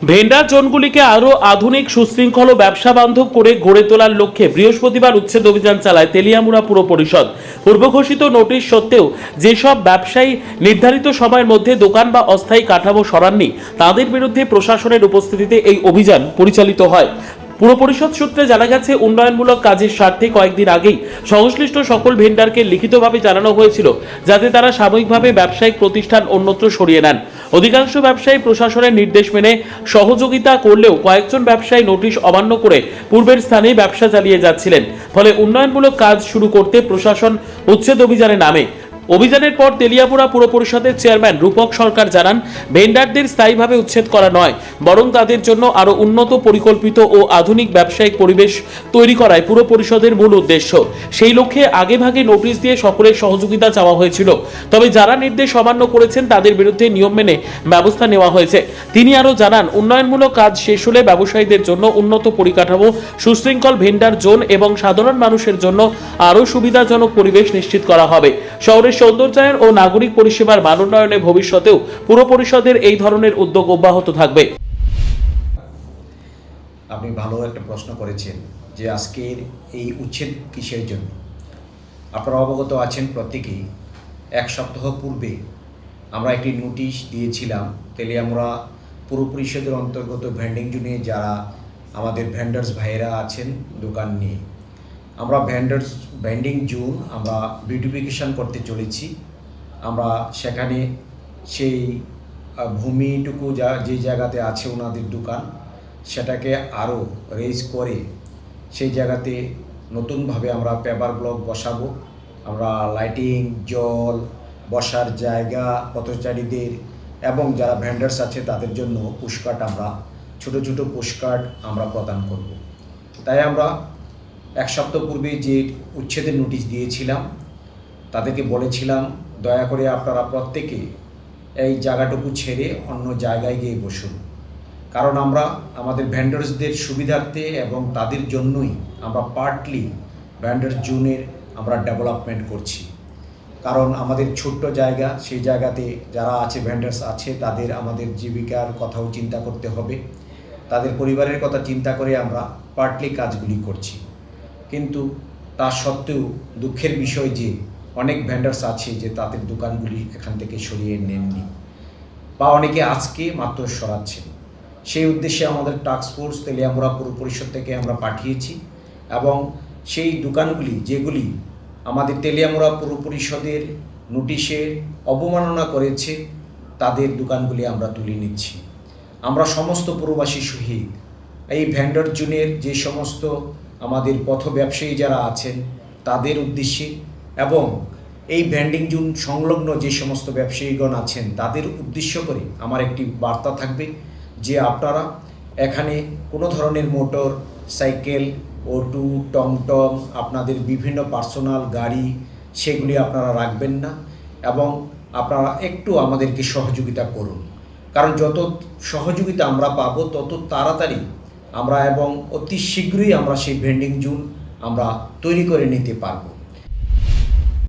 Vendor জোনগুলিকে আরও আধুনিক সুশৃঙ্খল ও ব্যবসা বান্ধব করে গড়ে তোলার লক্ষ্যে বৃহস্পতিবার উচ্ছেদ অভিযান চালায় তেলিয়ামুড়া পুর পরিষদ। পূর্বঘোষিত নোটিশ সত্ত্বেও যেসব ব্যবসায়ী নির্ধারিত সময়ের মধ্যে দোকান বা অস্থায়ী কাঠামো সরাননি তাদের বিরুদ্ধে প্রশাসনের উপস্থিতিতে এই অভিযান পরিচালিত হয়। পুর পরিষদ সূত্রে জানা গেছে, উন্নয়নমূলক কাজের স্বার্থে কয়েকদিন আগেই সংশ্লিষ্ট সকল ভেন্ডারকে লিখিতভাবে জানানো হয়েছিল যাতে তারা সাময়িকভাবে ব্যবসায়িক প্রতিষ্ঠান অন্যত্র সরিয়ে নেন। অধিকাংশ ব্যবসায়ী প্রশাসনের নির্দেশ মেনে সহযোগিতা করলেও কয়েকজন ব্যবসায়ী নোটিশ অমান্য করে পূর্বের স্থানেই ব্যবসা চালিয়ে যাচ্ছিলেন। ফলে উন্নয়নমূলক কাজ শুরু করতে প্রশাসন উচ্ছেদ অভিযানে নামে। অভিযানের পর তেলিয়ামুড়া পুর পরিষদের চেয়ারম্যান রূপক সরকার জানান, ভেন্ডারদের স্থায়ীভাবে উচ্ছেদ করা নয়, বরং তাদের জন্য আরও উন্নত, পরিকল্পিত ও আধুনিক ব্যবসায়িক পরিবেশ তৈরি করাই পুর পরিষদের মূল উদ্দেশ্য। সেই লক্ষ্যে আগেভাগে নোটিশ দিয়ে সকলের সহযোগিতা চাওয়া হয়েছিল, তবে যারা নির্দেশ অমান্য করেছেন তাদের বিরুদ্ধে নিয়ম মেনে ব্যবস্থা নেওয়া হয়েছে। তিনি আরও জানান, উন্নয়নমূলক কাজ শেষ হলে ব্যবসায়ীদের জন্য উন্নত পরিকাঠামো, সুশৃঙ্খল ভেন্ডার জোন এবং সাধারণ মানুষের জন্য আরও সুবিধাজনক পরিবেশ নিশ্চিত করা হবে। শহরের সৌন্দর্যায়ন ও নাগরিক পরিষেবার মান উন্নয়নে ভবিষ্যতেও পুর পরিষদের এই ধরনের উদ্যোগ অব্যাহত থাকবে। আপনি ভালো একটা প্রশ্ন করেছেন যে আজকের এই উচ্ছেদ কিসের জন্য। আপনারা অবগত আছেন প্রত্যেকেই, এক সপ্তাহ পূর্বে আমরা একটি নোটিশ দিয়েছিলাম তেলিয়ামুড়া পুর পরিষদের অন্তর্গত ভেন্ডিং জোনে যারা আমাদের ভেন্ডার্স ভাইয়েরা আছেন দোকান নিয়ে। আমরা ভেন্ডিং জোন আমরা বিউটিফিকেশন করতে চলেছি। আমরা সেখানে সেই ভূমিটুকু যে জায়গাতে আছে ওনাদের দোকান, সেটাকে আরও রেজ করে সেই জায়গাতে নতুনভাবে আমরা পেপার ব্লক বসাবো। আমরা লাইটিং, জল, বসার জায়গা পথচারীদের এবং যারা ভেন্ডার্স আছে তাদের জন্য পুশকার্ট, আমরা ছোট ছোট পুশকার্ট আমরা প্রদান করব। তাই আমরা এক সপ্তাহ পূর্বে যে উচ্ছেদের নোটিশ দিয়েছিলাম তাদেরকে বলেছিলাম, দয়া করে আপনারা প্রত্যেকে এই জায়গাটুকু ছেড়ে অন্য জায়গায় গিয়ে বসুন। কারণ আমরা আমাদের ভেন্ডার্সদের সুবিধার্থে এবং তাদের জন্যই আমরা পার্টলি ভেন্ডার জোনের আমরা ডেভেলপমেন্ট করছি। কারণ আমাদের ছোট্ট জায়গা, সেই জায়গাতে যারা আছে ভেন্ডার্স আছে তাদের আমাদের জীবিকার কথাও চিন্তা করতে হবে, তাদের পরিবারের কথা চিন্তা করে আমরা পার্টলি কাজগুলি করছি। কিন্তু তা সত্ত্বেও দুঃখের বিষয় যে অনেক ভেন্ডার্স আছে যে তাদের দোকানগুলি এখান থেকে সরিয়ে নেননি বা অনেকে আজকে মাত্র সরাচ্ছেন। সেই উদ্দেশ্যে আমাদের টাস্ক ফোর্স তেলিয়ামুড়া পুর পরিষদ থেকে আমরা পাঠিয়েছি এবং সেই দোকানগুলি যেগুলি আমাদের তেলিয়ামুড়া পুর পরিষদের নোটিশে অবমাননা করেছে তাদের দোকানগুলি আমরা তুলে নিচ্ছি। আমরা সমস্ত পুরবাসী সহিত এই ভেন্ডার জোনের যে সমস্ত আমাদের পথ ব্যবসায়ী যারা আছেন তাদের উদ্দেশ্যে এবং এই ভেন্ডিং জোন সংলগ্ন যে সমস্ত ব্যবসায়ীগণ আছেন তাদের উদ্দেশ্য করে আমার একটি বার্তা থাকবে যে আপনারা এখানে কোনো ধরনের মোটর সাইকেল, অটো, টমটম, আপনাদের বিভিন্ন পার্সোনাল গাড়ি সেগুলি আপনারা রাখবেন না এবং আপনারা একটু আমাদেরকে সহযোগিতা করুন। কারণ যত সহযোগিতা আমরা পাবো তত তাড়াতাড়ি আমরা এবং অতি শীঘ্রই আমরা সেই ভেন্ডিং জোন আমরা তৈরি করে নিতে পারবো।